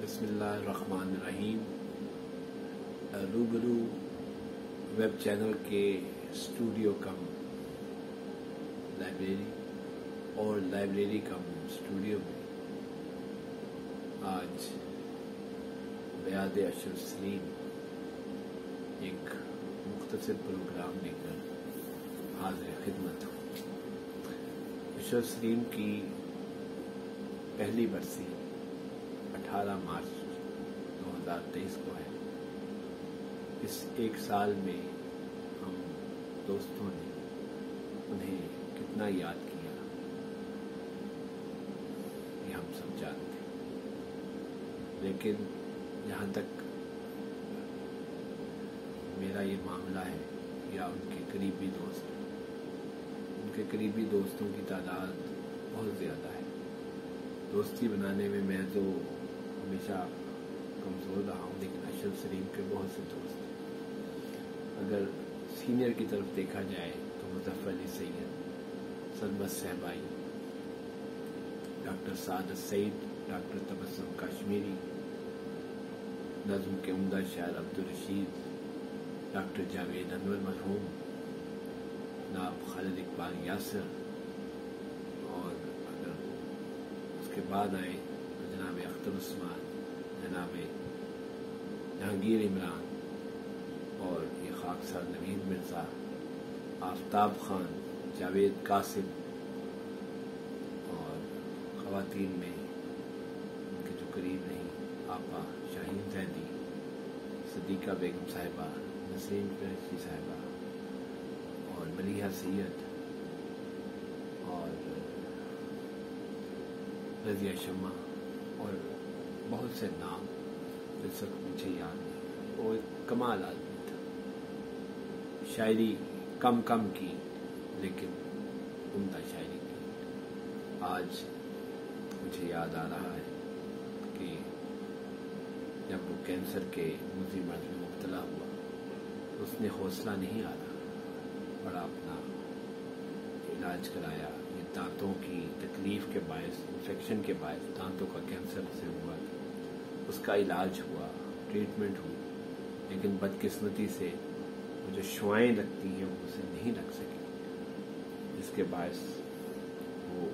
بسم اللہ الرحمن الرحیم. روبرو ویب چینل کے اسٹوڈیو کم لائبریری اور لائبریری کم اسٹوڈیو میں آج بیاد اشرف سلیم ایک مختصر پروگرام لے کر حاضر خدمت ہوں. اشرف سلیم کی پہلی برسی 18 مارچ 2023 کو ہے. اس ایک سال میں ہم دوستوں نے انہیں کتنا یاد کیا یہ ہم سب جانتے ہیں، لیکن جہاں تک میرا یہ معاملہ ہے یا ان کے قریبی دوست، ان کے قریبی دوستوں کی تعداد بہت زیادہ ہے. دوستی بنانے میں میں تو ہمیشہ کمزور رہا ہوں، لیکن اشرف سلیم کے بہت سے دوست ہیں. اگر سینئر کی طرف دیکھا جائے تو مظفر علی سید، سرمد صہبائی، ڈاکٹر سعادت سعید، ڈاکٹر تبسم کاشمیری، نظم کے عمدہ شاعر عبدالرشید، ڈاکٹر جاوید انور مرحوم، جناب خالد اقبال یاسر، اور اگر اس کے بعد آئے تو جناب اختر عثمان، جناب جہانگیر عمران، اور یہ خاکسار نوید مرزا، آفتاب خان، جاوید قاسم، اور خواتین میں ان کے جو قریب رہیں آپا شاہین زیدی، صدیقہ بیگم صاحبہ، نسرین قریشی صاحبہ، اور ملیحہ سید، اور رضیہ شمع، اور بہت سے نام جس وقت مجھے یاد نہیں. وہ ایک کمال آدمی تھا. شاعری کم کی لیکن عمدہ شاعری کی. آج مجھے یاد آ رہا ہے کہ جب وہ کینسر کے مزی مرض میں مبتلا ہوا تو اس نے حوصلہ نہیں ہارا، بڑا اپنا علاج کرایا. یہ دانتوں کی تکلیف کے باعث، انفیکشن کے باعث دانتوں کا کینسر سے ہوا تھا. اس کا علاج ہوا، ٹریٹمنٹ ہوئی، لیکن بدقسمتی سے وہ جو شعائیں لگتی ہیں وہ اسے نہیں لگ سکی، جس کے باعث وہ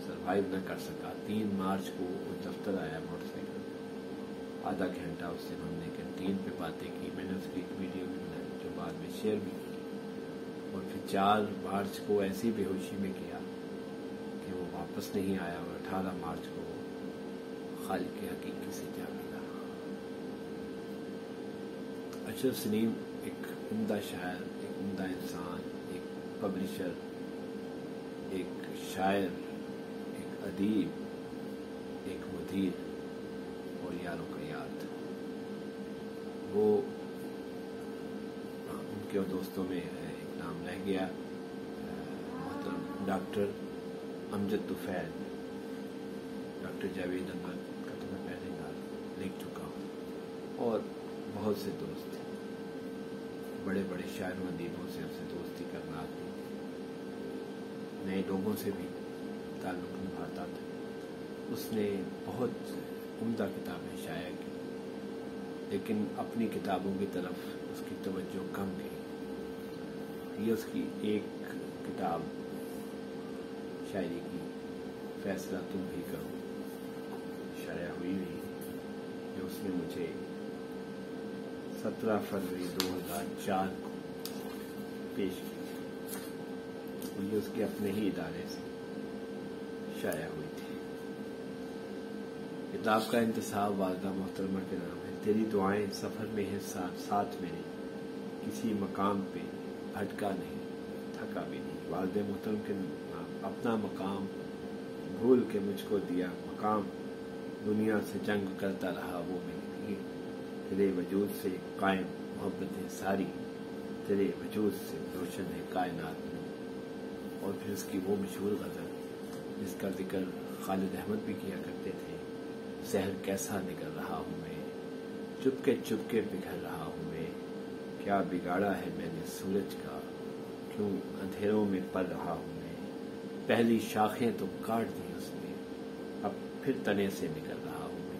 سروائیو نہ کر سکا. 3 مارچ کو وہ دفتر آیا موٹر سائیکل، آدھا گھنٹہ اس سے ہم نے کینٹین پہ باتیں کی. میں نے اس کی ایک ویڈیو بھی بنائی جو بعد میں شیئر بھی کی، اور پھر 4 مارچ کو ایسی بے ہوشی میں کیا کہ وہ واپس نہیں آیا، اور 18 مارچ کو خالق حقیقی سے جا ملا. اشرف سلیم ایک عمدہ شاعر، ایک عمدہ انسان، ایک پبلشر، ایک شاعر، ایک ادیب، ایک مدیر، اور یاروں کا یاد. وہ ان کے دوستوں میں ایک نام رہ گیا، محترم ڈاکٹر امجد طفیل. ڈاکٹر جاوید انور کا تو میں پہلے نام لکھ چکا ہوں، اور بہت سے دوست ہیں. بڑے بڑے شاعر و ادیبوں سے اس سے دوستی کرنا، نئے لوگوں سے بھی تعلق نبھاتا تھا. اس نے بہت عمدہ کتابیں شائع کی، لیکن اپنی کتابوں کی طرف اس کی توجہ کم گئی. یہ اس کی ایک کتاب شاعری کی، فیصلہ تم بھی کرو، شائع ہوئی جو اس نے مجھے 17 فروری 2004 کو پیش کی. یہ اس کے اپنے ہی ادارے سے شائع ہوئی تھی. کتاب کا انتصاب والدہ محترمہ کے نام ہے. تیری دعائیں سفر میں ہیں ساتھ میرے، کسی مقام پہ بھٹکا نہیں، تھکا بھی نہیں. والد محترم کے نام. اپنا مقام بھول کے مجھ کو دیا مقام، دنیا سے جنگ کرتا رہا وہ میرے لیے. تیرے وجود سے قائم محبتیں ساری، تیرے وجود سے روشن ہے کائنات میں. اور پھر اس کی وہ مشہور غزل جس کا ذکر خالد احمد بھی کیا کرتے تھے، زہر کیسا نکل رہا ہوں میں، چپکے بگھر رہا ہوں میں. کیا بگاڑا ہے میں نے سورج کا، کیوں اندھیروں میں پڑ رہا ہوں میں. پہلی شاخیں تو کاٹ دی اس نے، اب پھر تنے سے نکل رہا ہوں میں.